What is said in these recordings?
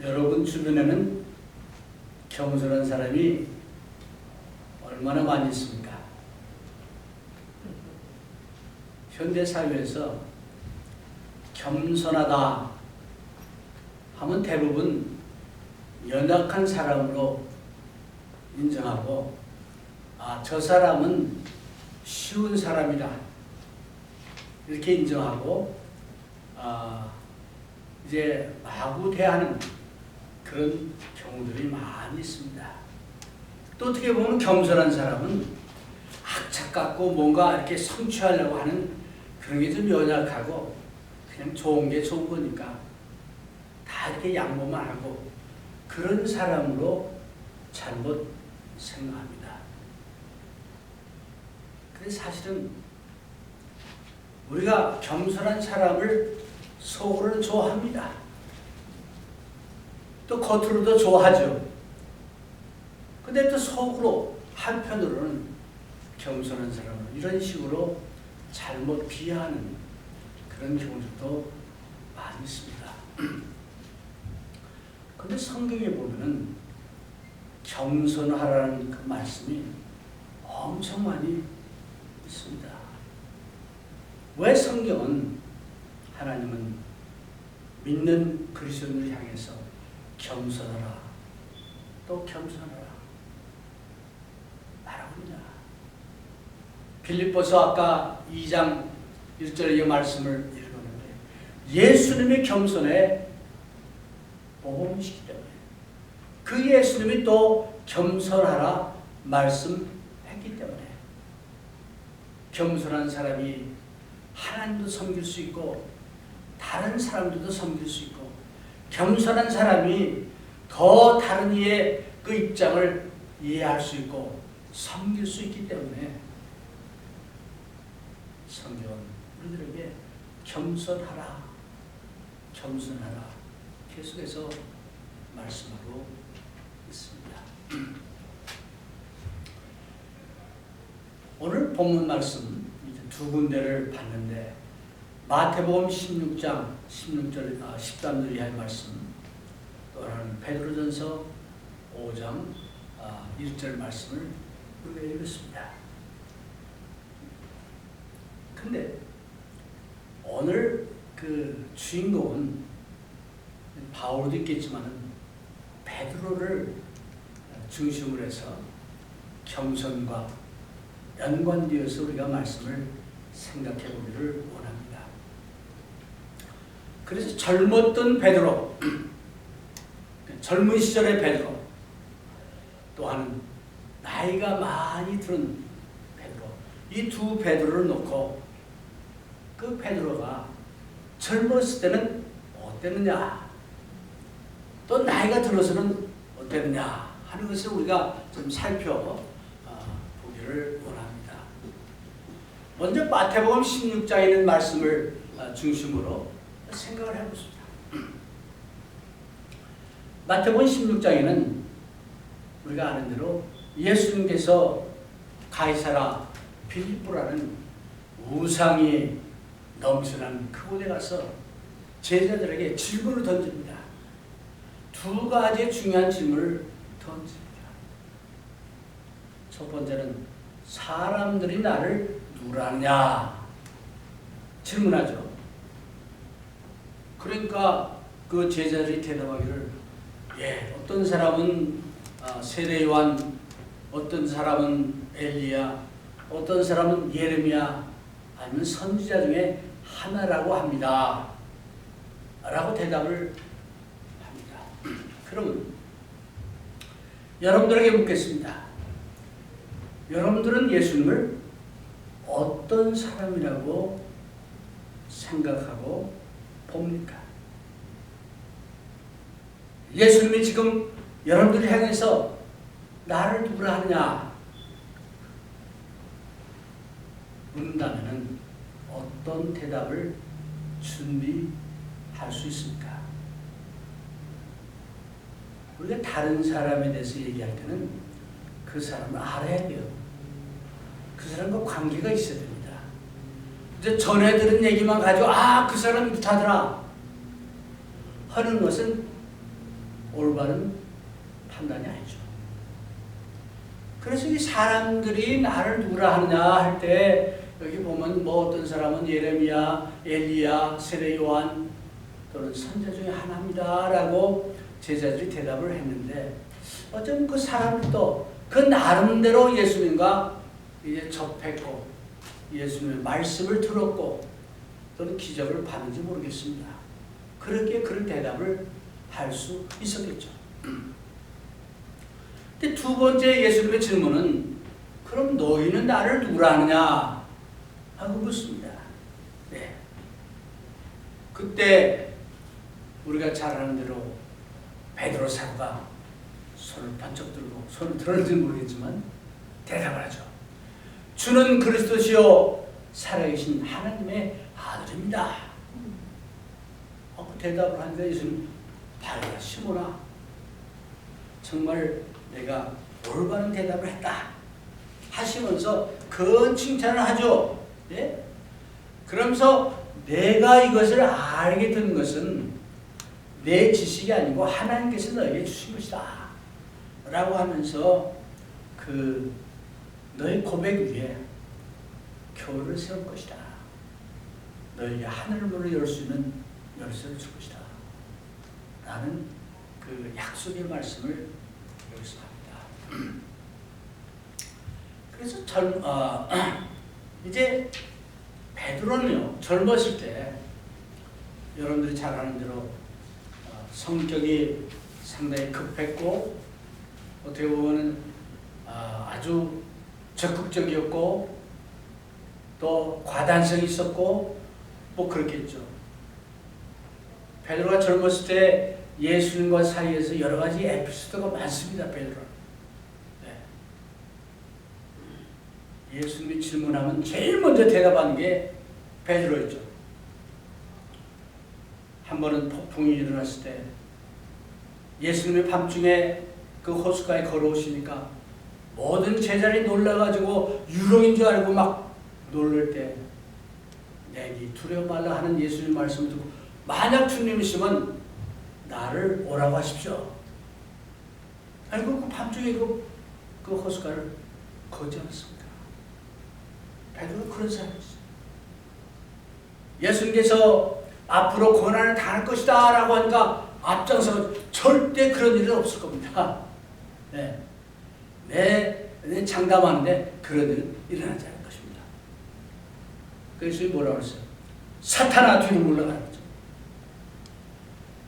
여러분 주변에는 겸손한 사람이 얼마나 많이 있습니까? 현대사회에서 겸손하다 하면 대부분 연약한 사람으로 인정하고, 저 사람은 쉬운 사람이다 이렇게 인정하고, 이제 마구 대하는 그런 경우들이 많이 있습니다. 또 어떻게 보면 겸손한 사람은 악착 같고 뭔가 이렇게 성취하려고 하는 그런 게 좀 연약하고, 그냥 좋은 게 좋은 거니까 다 이렇게 양보만 하고 그런 사람으로 잘못 생각합니다. 근데 사실은 우리가 겸손한 사람을 속으로는 좋아합니다. 또 겉으로도 좋아하죠. 근데 또 속으로 한편으로는 겸손한 사람을 이런 식으로 잘못 비하하는 그런 경우도 많이 있습니다. 근데 성경에 보면은 겸손하라는 그 말씀이 엄청 많이 있습니다. 왜 성경은, 하나님은 믿는 그리스도인을 향해서 겸손하라, 또 겸손하라 말하고 있냐? 빌립보서 아까 2장 1절의 이 말씀을 읽었는데, 예수님의 겸손에 모범이시기 때문에 그 예수님이 또 겸손하라 말씀했기 때문에, 겸손한 사람이 하나님도 섬길 수 있고 다른 사람들도 섬길 수 있고, 겸손한 사람이 더 다른 이의 그 입장을 이해할 수 있고 섬길 수 있기 때문에 성경은 우리들에게 겸손하라, 겸손하라 계속해서 말씀하고 있습니다. 오늘 본문 말씀 이제 두 군데를 봤는데, 마태복음 16장 13절 이하의 말씀, 또 하나는 베드로전서 5장 1절 말씀을 우리가 읽었습니다. 근데 오늘 그 주인공은 바울도 있겠지만 베드로를 중심으로 해서 겸손과 연관되어서 우리가 말씀을 생각해 보기를 원합니다. 그래서 젊었던 베드로, 젊은 시절의 베드로, 또한 나이가 많이 들은 베드로, 이 두 베드로를 놓고 그 베드로가 젊었을 때는 어땠느냐, 또 나이가 들어서는 어땠느냐 하는 것을 우리가 좀 살펴보기를 원합니다. 먼저 마태복음 16장에 있는 말씀을 중심으로 생각을 해보겠습니다. 마태복음 16장에는 우리가 아는 대로 예수님께서 가이사라 빌립보라는 우상이 넘쳐난 그곳에 가서 제자들에게 질문을 던집니다. 두 가지 중요한 질문을 던집니다. 첫 번째는 사람들이 나를 누구라느냐 질문하죠. 그러니까 그 제자들이 대답하기를, 어떤 사람은 세례 요한, 어떤 사람은 엘리야, 어떤 사람은 예레미야, 아니면 선지자 중에 하나라고 합니다 라고 대답을 합니다. 그러면 여러분들에게 묻겠습니다. 여러분들은 예수님을 어떤 사람이라고 생각하고 봅니까? 예수님이 지금 여러분들을 향해서 나를 누구라 하느냐 묻는다면 어떤 대답을 준비할 수 있습니까? 우리가 다른 사람에 대해서 얘기할 때는 그 사람을 알아야 돼요. 그 사람과 관계가 있어야 됩니다. 이제 전에 들은 얘기만 가지고 그 사람이 못하더라 하는 것은 올바른 판단이 아니죠. 그래서 이 사람들이 나를 누구라 하느냐 할 때 여기 보면 뭐 어떤 사람은 예레미야, 엘리야, 세례 요한 또는 선자 중에 하나입니다라고 제자들이 대답을 했는데 어쩌면 그 사람들도 그 나름대로 예수님과 이제 접했고 예수님의 말씀을 들었고 또는 기적을 받는지 모르겠습니다. 그렇게 그런 대답을 할 수 있었겠죠. 근데 두 번째 예수님의 질문은 그럼 너희는 나를 누구라 하느냐 하고 묻습니다. 네. 그때 우리가 잘 아는 대로 베드로 사도가 손을 번쩍 들고 손을 들었는지 모르겠지만 대답을 하죠. 주는 그리스도시요 살아계신 하나님의 아들입니다. 그 대답을 하는데 예수님 바로야 시몬아 정말 내가 올바른 대답을 했다 하시면서 큰 칭찬을 하죠. 예? 그러면서 내가 이것을 알게 된 것은 내 지식이 아니고 하나님께서 너에게 주신 것이다 라고 하면서 그 너의 고백 위에 교회를 세울 것이다. 너에게 하늘 문을 열 수 있는 열쇠를 줄 것이다 라는 그 약속의 말씀을 여기서 합니다. 그래서 이제 베드로는요 젊었을 때 여러분들이 잘 아는 대로 성격이 상당히 급했고 어떻게 보면 아주 적극적이었고 또 과단성이 있었고 뭐 그렇겠죠. 베드로가 젊었을 때 예수님과 사이에서 여러 가지 에피소드가 많습니다. 베드로. 네. 예수님이 질문하면 제일 먼저 대답하는 게 베드로였죠. 한 번은 폭풍이 일어났을 때 예수님이 밤중에 그 호숫가에 걸어오시니까 모든 제자들이 놀라가지고 유령인 줄 알고 막 놀랄 때 내니 두려워 말라 하는 예수님 말씀을 듣고 만약 주님이시면 나를 오라고 하십시오. 알고 그 밤중에 그 호숫가를 걷지 않았습니다. 베드로는 그런 사람이었어요. 예수님께서 앞으로 고난을 당할 것이다 라고 하니까 앞장서 절대 그런 일은 없을 겁니다. 네. 내 장담하는데 그런 일은 일어나지 않을 것입니다. 그래서 뭐라고 했어요? 사탄아 뒤로 물러가라.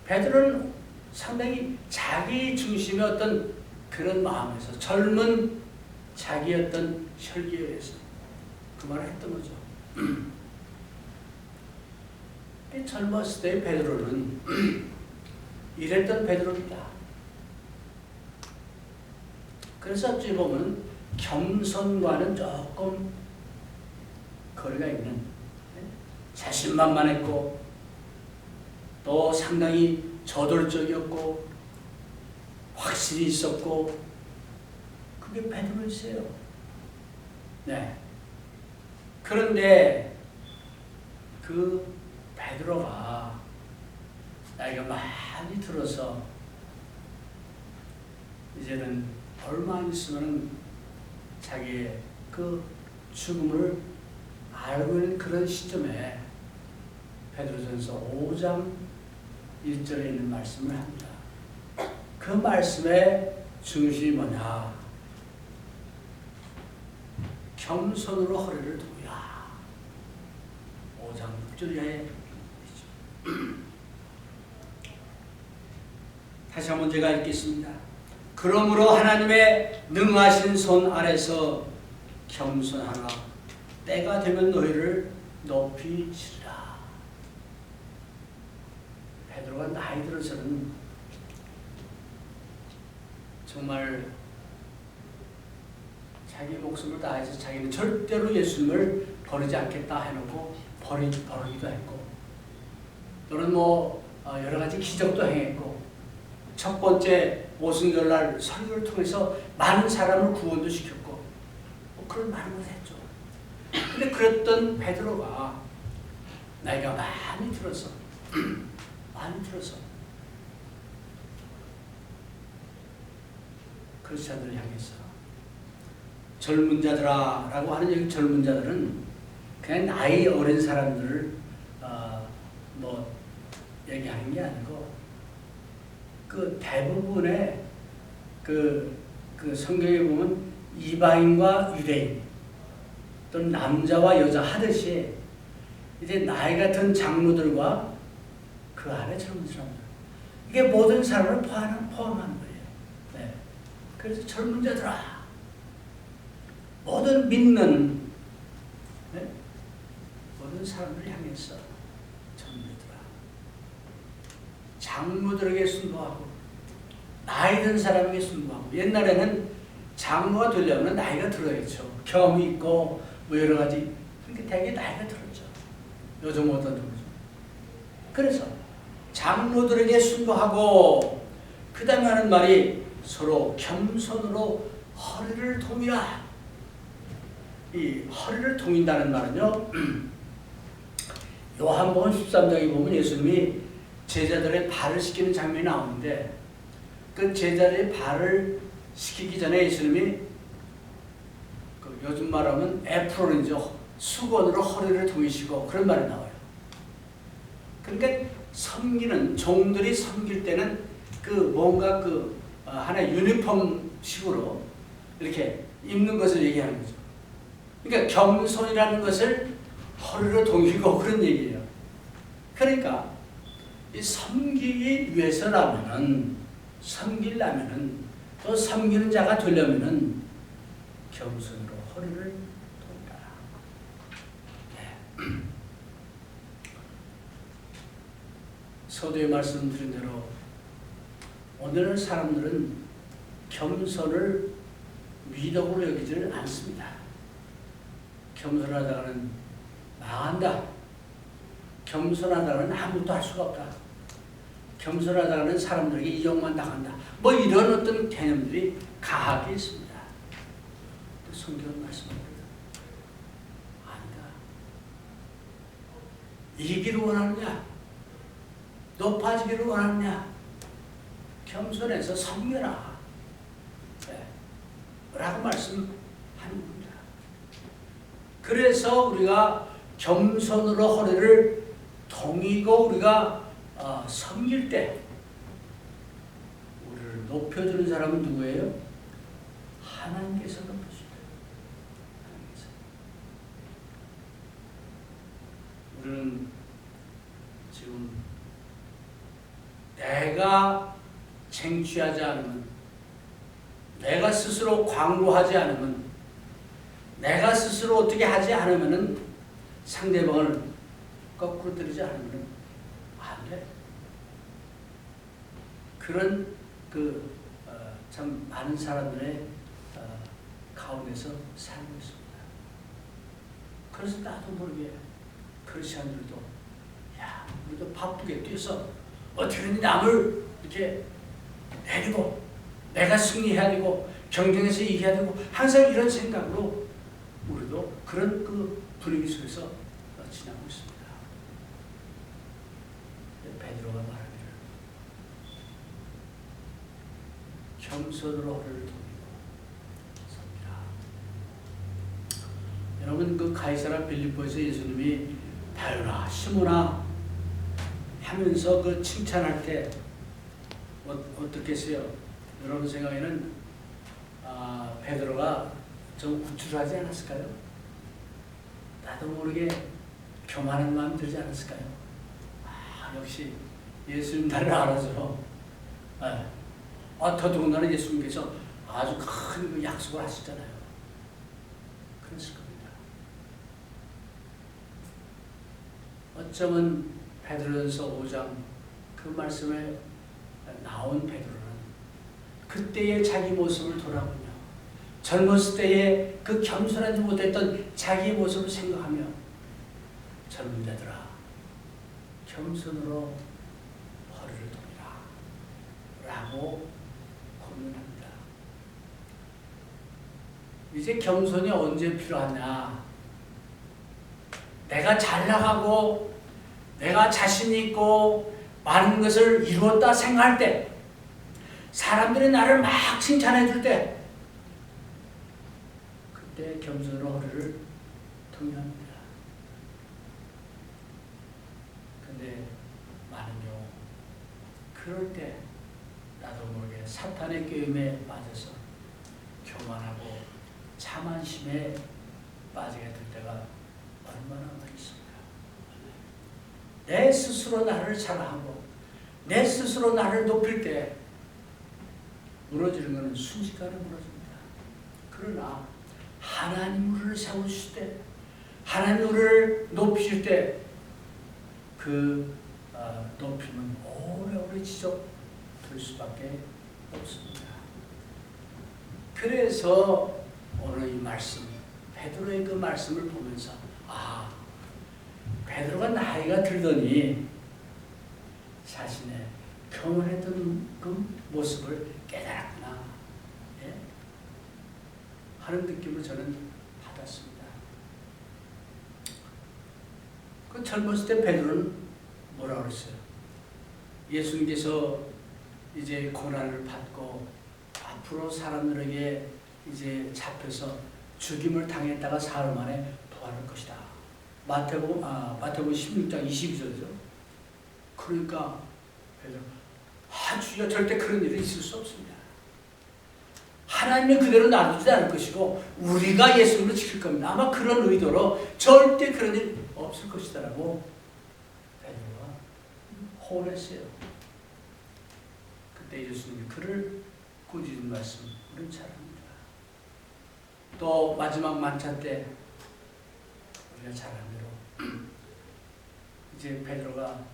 베드로는 상당히 자기 중심의 어떤 그런 마음에서 젊은 자기의 어떤 혈기에 의해서 그 말을 했던 거죠. 젊었을 때 베드로는 이랬던 베드로입니다. 그래서 어찌 보면 겸손과는 조금 거리가 있는 자신만만했고 또 상당히 저돌적이었고 확실히 있었고 그게 베드로였어요. 네. 그런데 그 베드로가 나이가 많이 들어서 이제는 얼마 있으면 자기의 그 죽음을 알고 있는 그런 시점에 베드로전서 5장 1절에 있는 말씀을 합니다. 그 말씀의 중심이 뭐냐? 겸손으로 허리를 두야. 5장 6절에 다시 한번 제가 읽겠습니다. 그러므로 하나님의 능하신 손 아래서 겸손하라. 때가 되면 너희를 높이 치리라. 베드로가 나이 들어서는 정말 자기 목숨을 다해서 자기는 절대로 예수님을 버리지 않겠다 해놓고 버리기도 했고 또는 여러 가지 기적도 행했고 첫 번째 오순절날 설교를 통해서 많은 사람을 구원도 시켰고 그런 많은 것을 했죠. 근데 그랬던 베드로가 나이가 많이 들어서 크리스찬들을 향해서 젊은 자들아라고 하는 여기 젊은 자들은 그냥 나이 어린 사람들을 뭐 얘기하는 게 아니고 그 대부분의 그 성경에 보면 이방인과 유대인 또는 남자와 여자 하듯이 이제 나이가 든 장로들과 그 안에 젊은 사람들 이게 모든 사람을 포함하는 거예요. 네. 그래서 젊은 자들아 모든 믿는 네? 모든 사람들을 향해서 젊은 자들아 장로들에게 순종하고 나이 든 사람에게 순종하고 옛날에는 장로가 되려면 나이가 들어야죠. 경험이 있고 뭐 여러 가지 그러니까 되게 나이가 들었죠. 요즘 어떤 정도. 그래서 장로들에게 순종하고 그 다음에 하는 말이 서로 겸손으로 허리를 동이라. 이 허리를 동인다는 말은요. 요한복음 13장에 보면 예수님이 제자들의 발을 씻기는 장면이 나오는데 그 제자들의 발을 씻기기 전에 예수님이 그 요즘 말하면 에프론이죠. 수건으로 허리를 동이시고 그런 말이 나와요. 그러니까 섬기는 종들이 섬길 때는 그 뭔가 그 하나의 유니폼식으로 이렇게 입는 것을 얘기하는 거죠. 그러니까 겸손이라는 것을 허리로 동이고 그런 얘기예요. 그러니까 이 섬기기 위해서라면은 섬기려면은 또 섬기는 자가 되려면은 겸손으로 허리를 동이라. 네. 서두에 말씀드린 대로 오늘 사람들은 겸손을 미덕으로 여기지를 않습니다. 겸손하다가는 망한다. 겸손하다가는 아무것도 할 수가 없다. 겸손하다가는 사람들에게 이용만 당한다. 뭐 이런 어떤 개념들이 강하게 있습니다. 성경은 말씀합니다. 아니다. 이기를 원하느냐? 높아지기를 원하느냐? 겸손해서 섬겨라. 네. 라고 말씀하는 겁니다. 그래서 우리가 겸손으로 허리를 동이고 우리가 섬길 때 우리를 높여주는 사람은 누구예요? 하나님께서 높여주시다. 우리는 지금 내가 쟁취하지 않으면, 내가 스스로 광고하지 않으면, 내가 스스로 어떻게 하지 않으면 상대방을 거꾸로 때리지 않으면 안 돼. 그런 참 많은 사람들의 가운데서 살고 있습니다. 그래서 나도 모르게 크리스천들도 야, 우리도 바쁘게 뛰어서 어떻게든 남을 이렇게 내리고 내가 승리해야 되고 경쟁에서 이겨야 되고 항상 이런 생각으로 우리도 그런 그 분위기 속에서 지나고 있습니다. 베드로가 말하기를 겸손으로 허리를 동이고 섭니다. 여러분 그 가이사라 빌립보에서 예수님이 바요나 시몬아 하면서 그 칭찬할 때 어떻겠어요? 여러분 생각에는 베드로가 좀 우쭐하지 않았을까요? 나도 모르게 교만한 마음 들지 않았을까요? 역시 예수님 나를 알아서 더더군다나 예수님께서 아주 큰 약속을 하셨잖아요. 그랬을 겁니다. 어쩌면 베드로전서 5장 그 말씀에 나온 베드로는 그때의 자기 모습을 돌아보며 젊었을 때의 그 겸손하지 못했던 자기의 모습을 생각하며 젊은 자들아 겸손으로 허리를 동이라 라고 권면합니다. 이제 겸손이 언제 필요하냐? 내가 잘 나가고 내가 자신 있고 많은 것을 이루었다 생각할 때 사람들이 나를 막 칭찬해 줄 때, 그때 겸손으로 허리를 동요합니다. 근데 많은 경우 그럴 때 나도 모르게 사탄의 꾀임에 빠져서 교만하고 자만심에 빠지게 될 때가 얼마나 많습니까? 내 스스로 나를 자랑하고 내 스스로 나를 높일 때 무너지는 것은 순식간에 무너집니다. 그러나 하나님 우리를 세우실 때, 하나님 우리를 높이실 때 그 높임은 오래오래 지속될 수밖에 없습니다. 그래서 오늘 이 말씀, 베드로의 그 말씀을 보면서 베드로가 나이가 들더니 자신의 교만했던 그 모습을 깨달았구나, 예? 하는 느낌을 저는 받았습니다. 그 젊었을 때 베드로는 뭐라고 그랬어요? 예수님께서 이제 고난을 받고 앞으로 사람들에게 이제 잡혀서 죽임을 당했다가 사흘 만에 부활할 것이다. 마태복음 16장 22절이죠. 그러니까 베드로, 주여, 절대 그런 일이 있을 수 없습니다. 하나님이 그대로 놔두지 않을 것이고 우리가 예수님을 지킬 겁니다. 아마 그런 의도로 절대 그런 일 없을 것이다라고 베드로가 호언했어요. 그때 예수님이 그를 꾸짖은 말씀 우리는 잘 압니다. 또 마지막 만찬 때 우리가 잘 아는 대로 이제 베드로가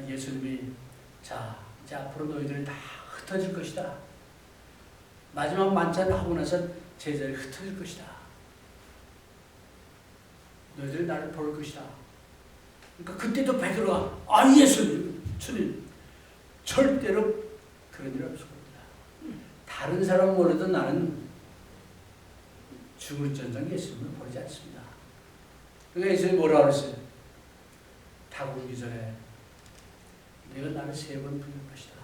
예수님이 이제 앞으로 너희들이 다 흩어질 것이다. 마지막 만찬을 하고 나서 제자들이 흩어질 것이다. 너희들이 나를 볼 것이다. 그러니까 그때도 베드로가 예수님, 주님, 절대로 그런 일 없을 겁니다. 다른 사람은 몰라도 나는 죽을전정 예수님을 버리지 않습니다. 그러니까 예수님이 뭐라고 그랬어요? 다구기 전에 내가 나를 3번 부인할 것이다.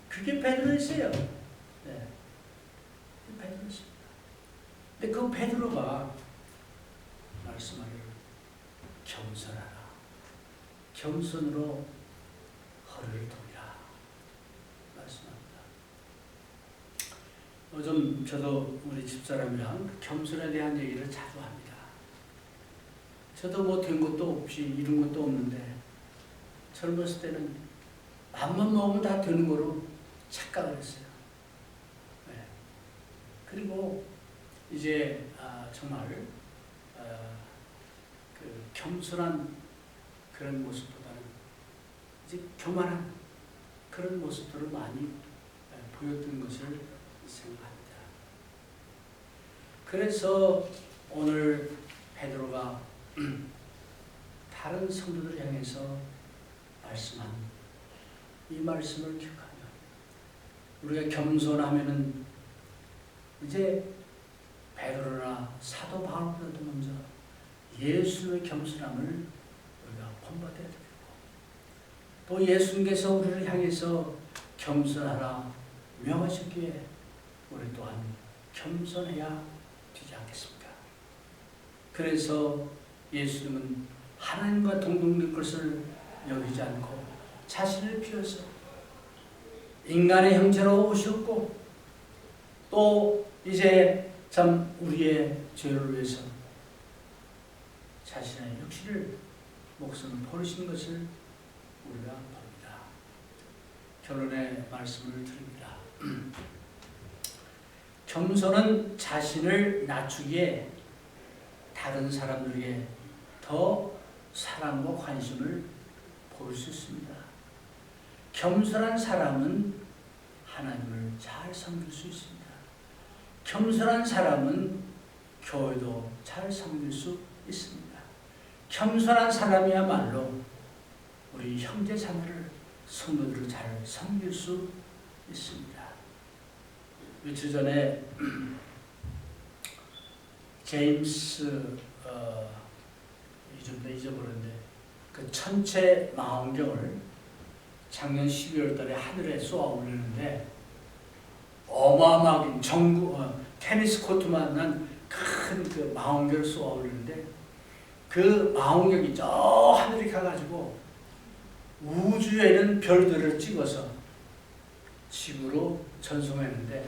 그게 베드로였어요. 네. 베드로였습니다. 근데 그 베드로가 말씀하기를 겸손하라. 겸손으로 허리를 동이라 말씀합니다. 요즘 저도 우리 집사람이랑 겸손에 대한 얘기를 자주 합니다. 저도 뭐 된 것도 없이 이룬 것도 없는데 젊었을 때는 맘만 먹으면 다 되는 거로 착각을 했어요. 네. 그리고 이제 정말 그 겸손한 그런 모습보다는 이제 교만한 그런 모습들을 많이 보였던 것을 생각합니다. 그래서 오늘 베드로가 다른 성도들을 향해서 말씀한 이 말씀을 기억하며 우리가 겸손하면은 이제 베드로나 사도 바울보다도 먼저 예수의 겸손함을 우리가 본받아야 되고 또 예수님께서 우리를 향해서 겸손하라 명하셨기에 우리 또한 겸손해야 되지 않겠습니까? 그래서 예수님은 하나님과 동등된 것을 여기지 않고 자신을 비워서 인간의 형체로 오셨고 또 이제 참 우리의 죄를 위해서 자신의 육신을 목숨을 버리신 것을 우리가 봅니다. 결론의 말씀을 드립니다. 겸손은 자신을 낮추기에 다른 사람들에게 더 사랑과 관심을 보일 수 있습니다. 겸손한 사람은 하나님을 잘 섬길 수 있습니다. 겸손한 사람은 교회도 잘 섬길 수 있습니다. 겸손한 사람이야말로 우리 형제 자매를 성도들을 잘 섬길 수 있습니다. 며칠 전에 제임스 좀 더 잊어버렸는데 그 천체 망원경을 작년 12월 달에 하늘에 쏘아 올리는데 어마어마하게 테니스 코트만한 큰 그 망원경을 쏘아 올리는데 그 망원경이 저 하늘에 가가지고 우주에는 별들을 찍어서 지구로 전송했는데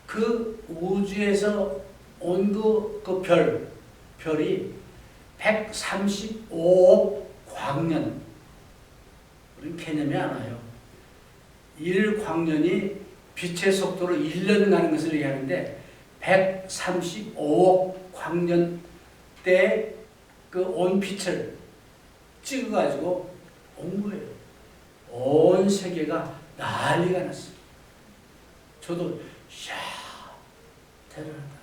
그 우주에서 온 그 별이 135억 광년, 우리는 개념이 안 와요. 1광년이 빛의 속도로 1년 가는 것을 얘기하는데 135억 광년 때 그 온 빛을 찍어가지고 온 거예요. 온 세계가 난리가 났어요. 저도 이야 대단하다.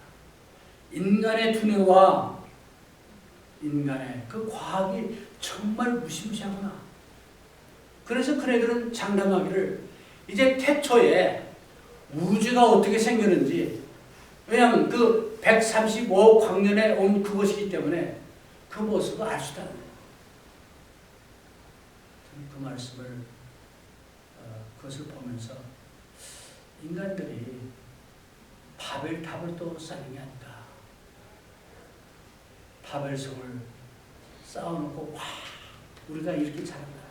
인간의 두뇌와 인간의 그 과학이 정말 무시무시하구나. 그래서 그네들은 장담하기를 이제 태초에 우주가 어떻게 생겼는지, 왜냐하면 그 135억 광년에 온 그것이기 때문에 그 모습을 알 수 있다는 거예요. 그 말씀을 그것을 보면서 인간들이 바벨탑을 또 쌓는 게 아닌가. 바벨성을 쌓아놓고 와 우리가 이렇게 잘한다.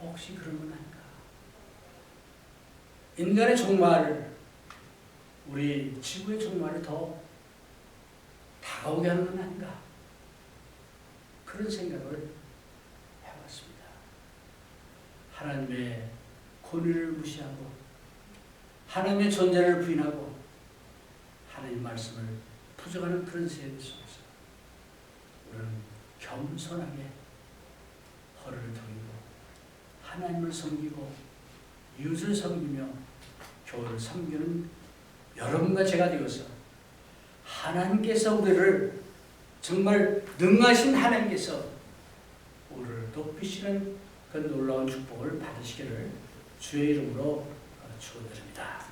혹시 그런 건 아닌가. 인간의 종말, 우리 지구의 종말을 더 다가오게 하는 건 아닌가. 그런 생각을 해봤습니다. 하나님의 권위를 무시하고 하나님의 존재를 부인하고 하나님 말씀을 부정하는 그런 세대 속에서 우리는 겸손하게 허리를 돌리고 하나님을 섬기고 이웃을 섬기며 교회를 섬기는 여러분과 제가 되어서 하나님께서 우리를 정말 능하신 하나님께서 우리를 높이시는 그 놀라운 축복을 받으시기를 주의 이름으로 축원드립니다.